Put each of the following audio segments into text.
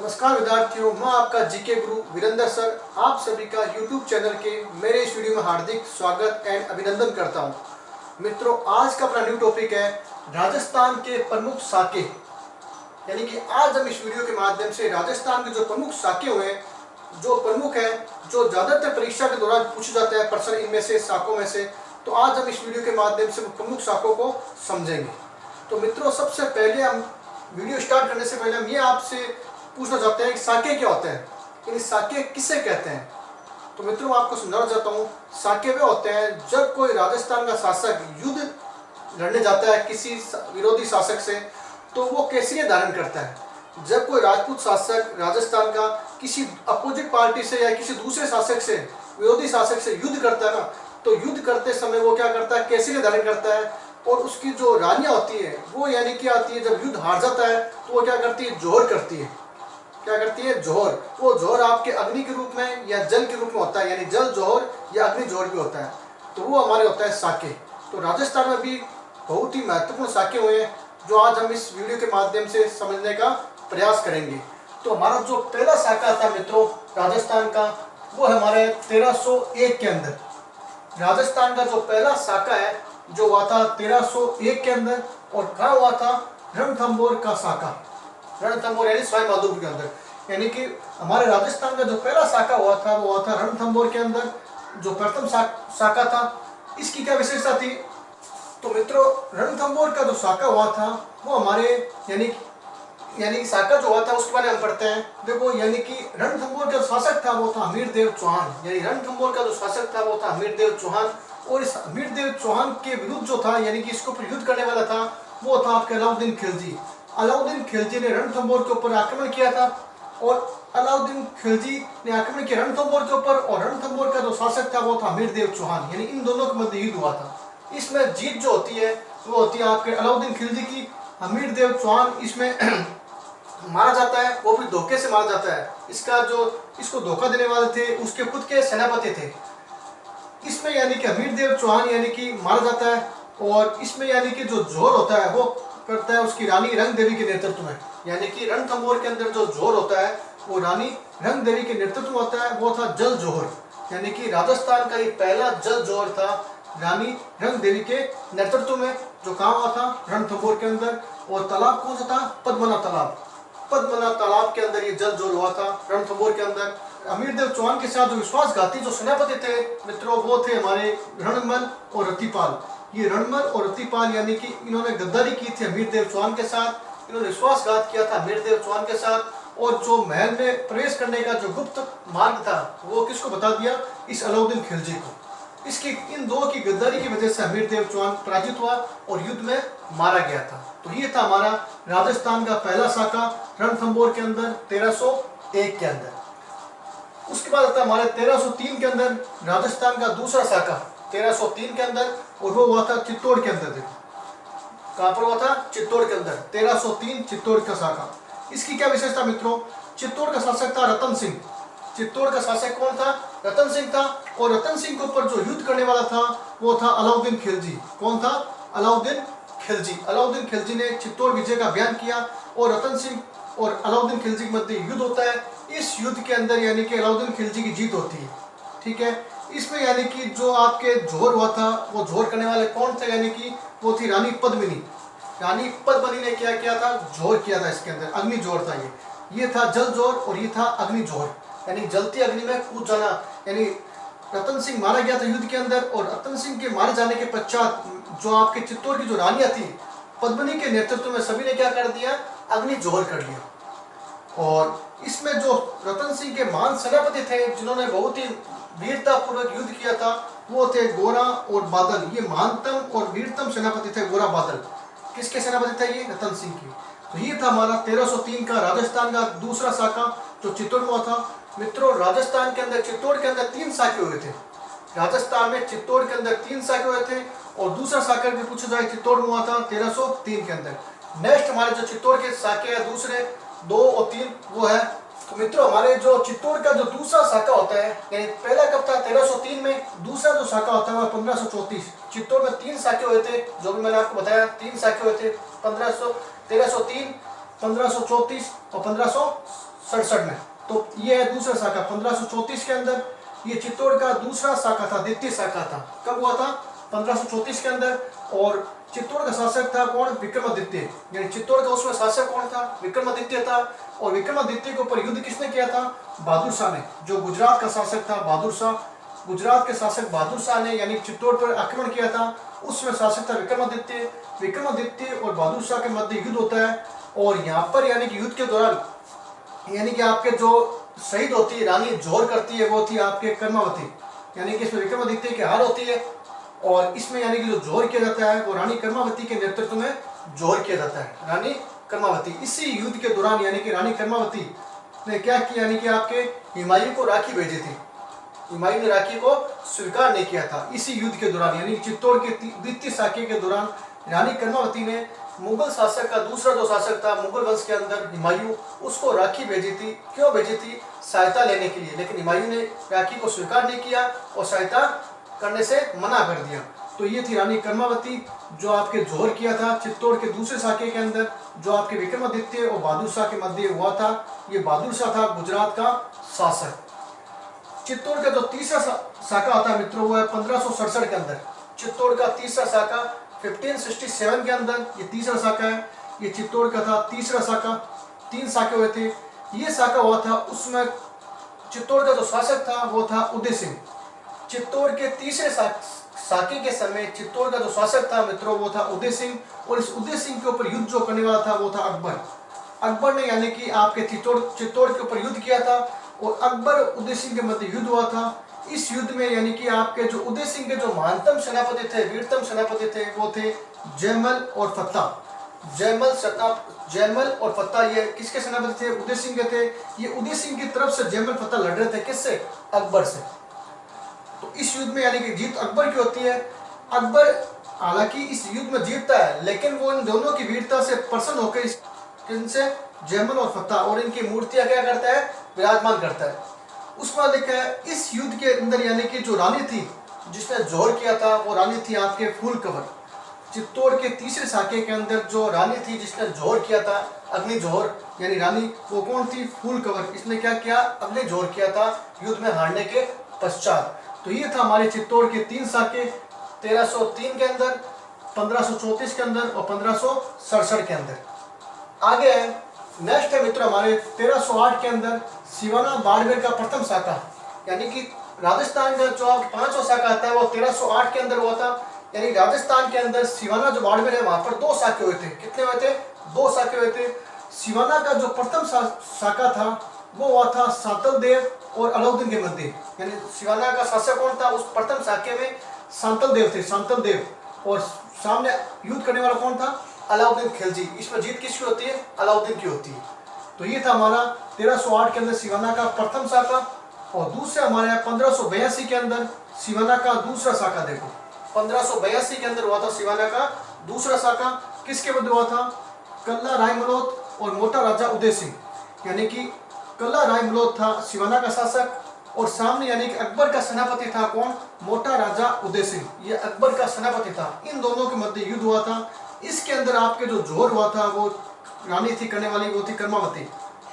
नमस्कार विद्यार्थियों, मैं आपका जीके गुरु वीरेंद्र सर आप सभी का यूट्यूब चैनल के मेरे इस वीडियो में हार्दिक स्वागत एंड अभिनंदन करता हूं। मित्रों, आज का अपना न्यू टॉपिक है राजस्थान के प्रमुख साके। यानी कि आज हम इस वीडियो के माध्यम से राजस्थान के जो प्रमुख साके हुए हैं, जो प्रमुख है, जो ज़्यादातर परीक्षा के दौरान पूछा जाता है प्रश्न इनमें से साकों में से, तो आज हम इस वीडियो के माध्यम से प्रमुख साकों को समझेंगे। तो मित्रों, सबसे पहले हम वीडियो स्टार्ट करने से पहले हम ये आपसे पूछना चाहते हैं कि साके क्या होते हैं, यानी साके किसे कहते हैं। तो मित्रों, मैं आपको समझाना चाहता हूँ। साके वे होते हैं जब कोई राजस्थान का शासक युद्ध लड़ने जाता है किसी विरोधी शासक से, तो वो केसरिया धारण करता है। जब कोई राजपूत शासक राजस्थान का किसी अपोजिट पार्टी से या किसी दूसरे शासक से, विरोधी शासक से युद्ध करता है ना, तो युद्ध करते समय वो क्या करता है, केसरिया धारण करता है। और उसकी जो रानियाँ होती है वो यानी क्या आती है, जब युद्ध हार जाता है तो वो क्या करती है, जोहर करती है। क्या करती है, जोहर। वो जोहर आपके अग्नि के रूप में या जल के रूप में होता है, यानी जल जोहर या अग्नि जोहर भी होता है। तो वो हमारे होता है साके। तो राजस्थान में भी बहुत ही महत्वपूर्ण साके हुए हैं जो आज हम इस वीडियो के माध्यम से समझने का प्रयास करेंगे। तो हमारा जो पहला साका था मित्रों राजस्थान का, वो है हमारे 1301 के अंदर। राजस्थान का जो पहला साका है जो हुआ था 1301 के अंदर, और कहाँ हुआ था, रणथंभौर का साका। रणथंभौर यानी सवाई माधोपुर के अंदर। यानी कि हमारे राजस्थान का जो पहला साका हुआ था वो हुआ था रणथंभौर के अंदर, जो प्रथम साका था। इसकी क्या विशेषता थी, तो मित्रों रणथंभौर का जो साका हुआ था वो हमारे यानी साका जो हुआ था उसके बारे में हम पढ़ते हैं। देखो, यानी कि रणथंभौर का शासक था वो था हमीरदेव चौहान। यानी रणथंभौर का जो शासक था वो था हमीरदेव चौहान। और इस हमीरदेव चौहान के विरुद्ध जो था, यानी कि इसको युद्ध करने वाला था, वो था आपके अलाउद्दीन खिलजी। अलाउद्दीन खिलजी ने रणथंभौर के ऊपर आक्रमण किया था, और अलाउद्दीन खिलजी ने आक्रमण किया रणथंभौर के ऊपर, और रणथंभौर का जो शासक था वो था हमीरदेव चौहान। यानी इन दोनों के मध्य युद्ध हुआ था। इसमें जीत जो होती है वो होती है आपके अलाउद्दीन खिलजी की। हमीरदेव चौहान इसमें मारा जाता है, वो भी धोखे से मारा जाता है। इसको धोखा देने वाले थे उसके खुद के सेनापति थे। इसमें यानी कि हमीरदेव चौहान यानी कि मारा जाता है, और इसमें यानी कि जो जोहर होता है वो करता है उसकी रानी रंग देवी के नेतृत्व में। यानी कि रणथंभौर के अंदर जो जोहर होता है वो रानी रंग देवी के नेतृत्व में होता है, वो था जल जोहर। यानी कि राजस्थान का ये पहला जल जोहर था रानी रंग देवी के नेतृत्व में, जो कहाँ हुआ था, रणथंभौर के अंदर। और तालाब कौन सा था, पद्मनाभ तालाब। पद्मनाभ तालाब के अंदर ये जल जोहर हुआ था रणथंभौर के अंदर। हमीरदेव चौहान के साथ जो विश्वासघाती जो सेनापति थे मित्रों, वो थे हमारे रणमल और रतिपाल। ये रणमल और रतिपाल यानी कि इन्होंने गद्दारी की थी हमीरदेव चौहान के साथ। इन्होंने विश्वासघात किया था हमीरदेव चौहान के साथ, और जो महल में प्रवेश करने का जो गुप्त मार्ग था वो किसको बता दिया, इस अलाउद्दीन खिलजी को। इसकी इन दो की गद्दारी की वजह से हमीरदेव चौहान पराजित हुआ और युद्ध में मारा गया था। तो ये था हमारा राजस्थान का पहला साका रणथंभौर के अंदर 1301 के अंदर। उसके बाद आता है हमारे 1303 के अंदर राजस्थान का दूसरा साका 1303 के अंदर, और वो हुआ था चित्तौड़ के अंदर। देखो कहाँ पर हुआ था, चित्तौड़ के अंदर। 1303 चित्तौड़ का साका। इसकी क्या विशेषता मित्रों, चित्तौड़ का शासक था रतन सिंह। चित्तौड़ का शासक कौन था, रतन सिंह था। और रतन सिंह के ऊपर जो युद्ध करने वाला था वो था अलाउद्दीन खिलजी। कौन था, अलाउद्दीन खिलजी। अलाउद्दीन खिलजी ने चित्तौड़ विजय का बयान किया, और रतन सिंह और अलाउद्दीन खिलजी के मध्य युद्ध होता है। इस युद्ध के अंदर यानी कि अलाउद्दीन खिलजी की जीत होती है। ठीक है, इसमें यानी कि जो आपके जोहर हुआ था वो जोहर करने वाले कौन थे, यानी कि वो थी रानी पद्मिनी। रानी पद्मिनी ने क्या किया था, जोहर किया था। इसके अंदर अग्नि जोहर था। ये था जल जोहर और ये था अग्नि जोहर, यानी जलती अग्नि में कूद जाना। यानी रतन सिंह मारा गया था युद्ध के अंदर, और रतन सिंह के मारे जाने के पश्चात जो आपके चित्तौड़ की जो रानियां थी पद्मिनी के नेतृत्व में, सभी ने क्या कर दिया, अग्नि जोहर कर लिया। और इसमें जो रतन सिंह के महान सेनापति थे जिन्होंने बहुत ही वीरता पूर्वक युद्ध किया था, वो थे गोरा और बादल। ये महानतम और वीरतम सेनापति थे गोरा बादल। किसके सेनापति थे, ये रतन सिंह की। तो ये था हमारा 1303 का राजस्थान का दूसरा साका जो चित्तौड़ में हुआ था। मित्रों, राजस्थान के अंदर चित्तौड़ के अंदर 3 साके हुए थे। राजस्थान में चित्तौड़ के अंदर 3 साके हुए थे, और दूसरा साका भी पूछा जाए चित्तौड़ में हुआ था 1303 के अंदर। नेक्स्ट हमारे जो चित्तौड़ के साके हैं दूसरे 2 और 3 वो है। तो मित्रों, हमारे जो चित्तौड़ का जो दूसरा साका होता है, यानी पहला कब था 1303 में, दूसरा जो साका होता है वह 1534। चित्तौड़ में 3 साके हुए थे, जो भी मैंने आपको बताया 3 साके हुए थे, 1303, 1534 और 1560। 1567 में। तो ये है दूसरा शाखा 1534 के अंदर। ये चित्तौड़ का दूसरा शाखा था, द्वितीय शाखा था। कब हुआ था? 1534 के अंदर। और चित्तौड़ का शासक था कौन? विक्रमादित्य। यानी चित्तौड़ का उसमें शासक कौन था? विक्रमादित्य था। और विक्रमादित्य के ऊपर युद्ध किसने किया था? बहादुर शाह ने। जो गुजरात का शासक था बहादुर शाह, गुजरात के शासक बहादुर शाह ने यानी चित्तौड़ पर आक्रमण किया था। उसमें शासक था विक्रमादित्य। विक्रमादित्य और बहादुर शाह के मध्य युद्ध होता है। और यहाँ पर यानी कि युद्ध के दौरान यानी कि आपके जो शहीद होती है, रानी जोर करती है, वो थी आपके कर्मावती। यानी कि इसमें विक्रमादित्य की हार होती है और इसमें यानी कि जो जोर किया जाता है वो रानी कर्मावती के नेतृत्व में जोर किया जाता है। रानी कर्मावती इसी युद्ध के दौरान यानी कि रानी कर्मावती ने क्या किया? यानी कि आपके हुमायूं को राखी भेजी थी। हुमायूं ने राखी को स्वीकार नहीं किया था। इसी युद्ध के दौरान यानी चित्तौड़ के द्वितीय शाखे के दौरान रानी कर्मावती ने मुगल शासक का दूसरा जो शासक था मुगल वंश के अंदर हुमायूं, उसको राखी भेजी थी। क्यों भेजी थी? सहायता लेने के लिए। लेकिन हुमायूं ने राखी को स्वीकार नहीं किया और सहायता करने से मना कर दिया। तो ये थी रानी कर्मावती जो आपके जोर किया था चित्तौड़ के दूसरे शाखे के अंदर, जो आपके विक्रमादित्य और बहादुर शाह के मध्य हुआ था। ये बहादुर शाह था गुजरात का शासक। चित्तौड़ का जो तीसरा शाखा आता है मित्रों वो है 1567 के अंदर। चित्तौड़ का तीसरा शाखा 1567 के अंदर ये तीसरा शाखा है। ये चित्तौड़ का था तीसरा शाखा। 3 शाखे हुए थे। ये शाखा हुआ था, उसमें चित्तौड़ का जो शासक था वो था उदय सिंह। चित्तौड़ के तीसरे शाखे के समय चित्तौड़ का जो शासक था मित्रों वो था उदय सिंह। और इस उदय सिंह के ऊपर युद्ध जो करने वाला था वो था अकबर। अकबर ने यानी कि आपके चित्तौड़ के ऊपर युद्ध किया था और अकबर उदय सिंह के मध्य युद्ध हुआ था। इस युद्ध में यानी कि आपके जो उदय सिंह के जो महानतम सेनापति थे, वीरतम सेनापति थे, वो थे जयमल और फत्ता। जयमल और फत्ता ये किसके सेनापति थे? उदय सिंह के थे। ये उदय सिंह की तरफ से जयमल फत्ता लड़ रहे थे। किससे? अकबर से। तो इस युद्ध में यानी कि जीत अकबर की होती है। अकबर हालांकि इस युद्ध में जीतता है, लेकिन वो इन दोनों की वीरता से प्रसन्न होकर इनसे जयमल और फत्ता और इनकी मूर्तियां क्या करता है? विराजमान करता है। उसमें लिखा है इस युद्ध के अंदर यानी कि जो रानी थी जिसने जोर किया था वो रानी थी आपके फूल कंवर। चित्तौड़ के तीसरे शाखे के अंदर जो रानी थी जिसने जोर किया था, अग्नि जोर यानी रानी, वो कौन थी? फूल कंवर। इसने क्या किया? अग्नि जोर किया था युद्ध में हारने के पश्चात। तो ये था हमारे चित्तौड़ के 3 शाखे 1303 के अंदर, 1534 के अंदर और 1567 के अंदर। आगे है नेक्स्ट है मित्र हमारे 1308 के अंदर सिवाना बाड़मेर का प्रथम शाखा। यानी कि राजस्थान का जो 5वां शाखा आता है वो 1308 के अंदर हुआ था। यानी राजस्थान के अंदर सिवाना जो बाड़मेर है वहां पर 2 शाखे हुए थे। कितने हुए थे? 2 शाखे हुए थे। सिवाना का जो प्रथम शाखा था वो हुआ था सांतल देव और अलाउद्दीन के मध्य। यानी सिवाना का शासक कौन था? उस प्रथम शाखे में सांतल देव थे, सांतल देव। और सामने युद्ध करने वाला कौन था? अलाउद्दीन खिलजी। इसमें जीत किसकी होती है? अलाउद्दीन की होती है। तो ये था हमारा 1308 के अंदर सिवाना का प्रथम शाखा। और दूसरे हमारे 1582 के अंदर सिवाना का दूसरा शाखा। देखो 1582 के अंदर हुआ था सिवाना का दूसरा शाखा। किसके मध्य हुआ था? कल्ला रायमलोत और मोटा राजा उदय सिंह। यानी कि कल्ला रायमलोत था सिवाना का शासक और सामने यानी कि अकबर का सेनापति था कौन? मोटा राजा उदय सिंह। ये अकबर का सेनापति था। इन दोनों के मध्य युद्ध हुआ था। इसके अंदर आपके जो जोर हुआ था वो रानी थी करने वाली, वो थी कर्मावती।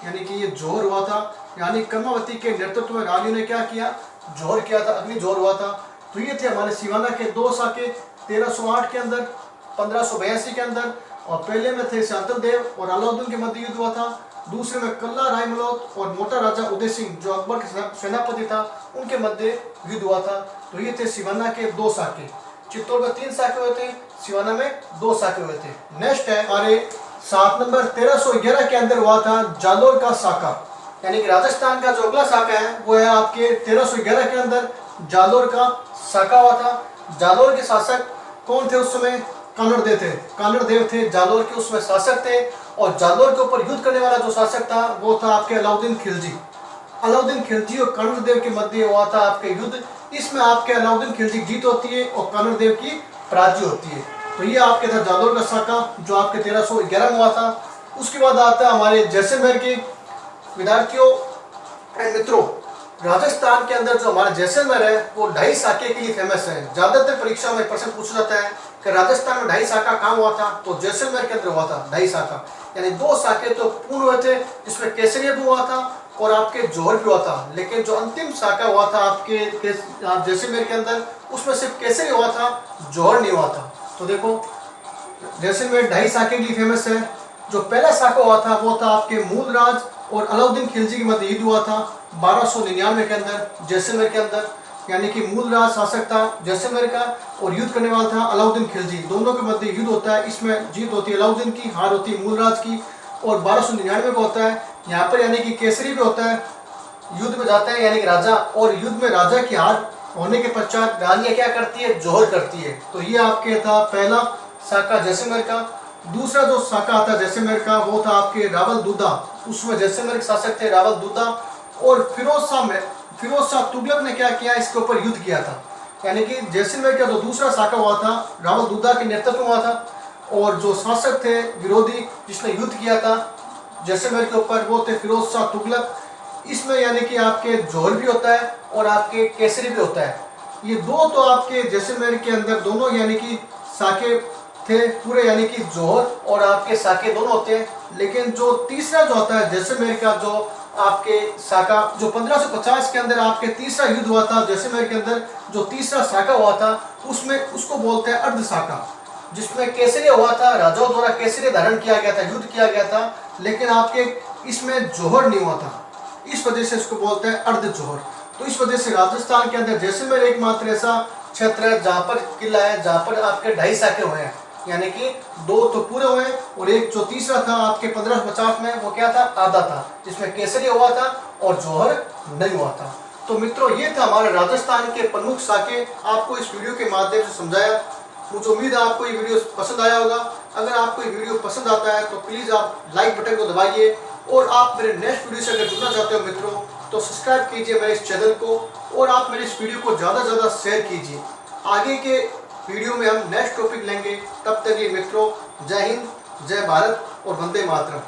यानी कि ये जोर हुआ था, यानी कर्मावती के नेतृत्व में रानी ने क्या किया? जोर किया था, अग्नि जोर हुआ था। तो ये थे हमारे सिवाना के 2 शाखे 1308 के अंदर, 1582 के अंदर। और पहले में थे सांतल देव और अलाउद्दीन के मध्य युद्ध हुआ था। दूसरे में कल्ला रायमलोत और मोटा राजा उदय सिंह जो अकबर के सेनापति था उनके मध्य युद्ध हुआ था। तो ये थे सिवाना के 2 शाखे। चित्तौड़ में 3 शाखे हुए थे, सिवाना में 2 शाखे हुए थे। नेक्स्ट है हमारे 7 नंबर 1311 के अंदर हुआ था जालोर का शाखा। यानी कि राजस्थान का जो अगला शाखा है वो है आपके 1311 के अंदर जालोर का शाखा हुआ था। जालोर के शासक कौन थे उस समय? कानड़देव थे। कानड़देव थे जालोर के उसमें शासक थे। और जालोर के ऊपर युद्ध करने वाला जो शासक था वो था आपके अलाउद्दीन खिलजी। अलाउद्दीन खिलजी और कानड़देव के मध्य हुआ था आपके युद्ध। इसमें आपके अलाउद्दीन खिलजी की जीत होती है और कानड़देव की पराजय होती है। तो ये आपके था जालोर का शाखा जो आपके 1311 में हुआ था। उसके बाद आता है हमारे जैसलमेर के विद्यार्थियों एंड मित्रों। राजस्थान के अंदर जो हमारा जैसलमेर है वो 2.5 शाखे के लिए फेमस है। ज्यादातर परीक्षा में प्रश्न पूछा जाता है कि राजस्थान में 2.5 शाखा कहाँ हुआ था? तो जैसलमेर के अंदर हुआ था 2.5 शाखा। यानी 2 शाखे तो पूर्ण हुए थे, जिसमें केसरिया भी हुआ था और आपके जौहर भी हुआ था। लेकिन जो अंतिम शाखा हुआ था आपके जैसलमेर के अंदर, उसमें सिर्फ केसरिया हुआ था, जौहर नहीं हुआ था। तो देखो जैसलमेर 2.5 शाखे के लिए फेमस है। जो पहला शाखा हुआ था वो था आपके मूलराज और अलाउद्दीन खिलजी के मध्य युद्ध हुआ था 1299 के अंदर जैसलमेर के अंदर। यानी कि मूलराज शासक था जैसलमेर का और युद्ध करने वाला था अलाउद्दीन खिलजी। दोनों के मध्य युद्ध होता है, इसमें जीत होती है अलाउद्दीन की, हार होती है मूलराज की। और 1299 को होता है यहाँ पर, यानी कि केसरी भी होता है, युद्ध में जाता है यानी कि राजा, और युद्ध में राजा की हार होने के पश्चात रानियां क्या करती है, जौहर करती है। तो ये आपके था पहला शाखा जैसलमेर का। दूसरा जो शाखा आता है जैसलमेर का वो था आपके रावल दूदा। उसमें जैसलमेर के शासक थे रावल दूदा, और फिरोज शाह तुगलक ने क्या किया, इसके ऊपर युद्ध किया था। यानी कि जैसलमेर का जो दूसरा शाखा हुआ था रावल दूदा के नेतृत्व में हुआ था, और जो शासक थे विरोधी जिसने युद्ध किया था जैसलमेर के ऊपर वो थे फिरोज शाह तुगलक। इसमें यानी कि आपके जौहर भी होता है और आपके केसरी भी होता है। ये दो तो आपके जैसलमेर के अंदर दोनों यानी कि शाखे थे पूरे, यानी कि जौहर और आपके शाखे दोनों होते हैं। लेकिन जो तीसरा जो होता है जैसलमेर का जो आपके शाखा, जो 1550 के अंदर आपके तीसरा युद्ध हुआ था जैसलमेर के अंदर, जो तीसरा शाखा हुआ था उसमें उसको बोलते हैं अर्ध शाखा, जिसमें केसरिया हुआ था, राजाओं द्वारा केसरिया धारण किया गया था, युद्ध किया गया था, लेकिन आपके इसमें जौहर नहीं हुआ था। इस वजह से इसको बोलते हैं अर्ध जौहर। तो इस वजह से राजस्थान के अंदर जैसलमेर एकमात्र ऐसा क्षेत्र है जहाँ पर किला है जहाँ पर आपके 2.5 शाखे हुए हैं, यानी कि 2 तो पूरे हुए और एक जो तीसरा था आपके 1550 में वो क्या था, आधा था, जिसमें केसरिया हुआ था और जौहर नहीं हुआ था। तो मित्रों ये था हमारे राजस्थान के प्रमुख शाखे, आपको इस वीडियो के माध्यम से समझाया। मुझे उम्मीद है आपको ये वीडियो पसंद आया होगा। अगर आपको ये वीडियो पसंद आता है तो प्लीज़ आप लाइक बटन को दबाइए, और आप मेरे नेक्स्ट वीडियो से अगर जुड़ना चाहते हो मित्रों तो सब्सक्राइब कीजिए मेरे इस चैनल को, और आप मेरे इस वीडियो को ज़्यादा से ज़्यादा शेयर कीजिए। आगे के वीडियो में हम नेक्स्ट टॉपिक लेंगे। तब तक ये मित्रों जय हिंद, जय भारत और वंदे मातरम।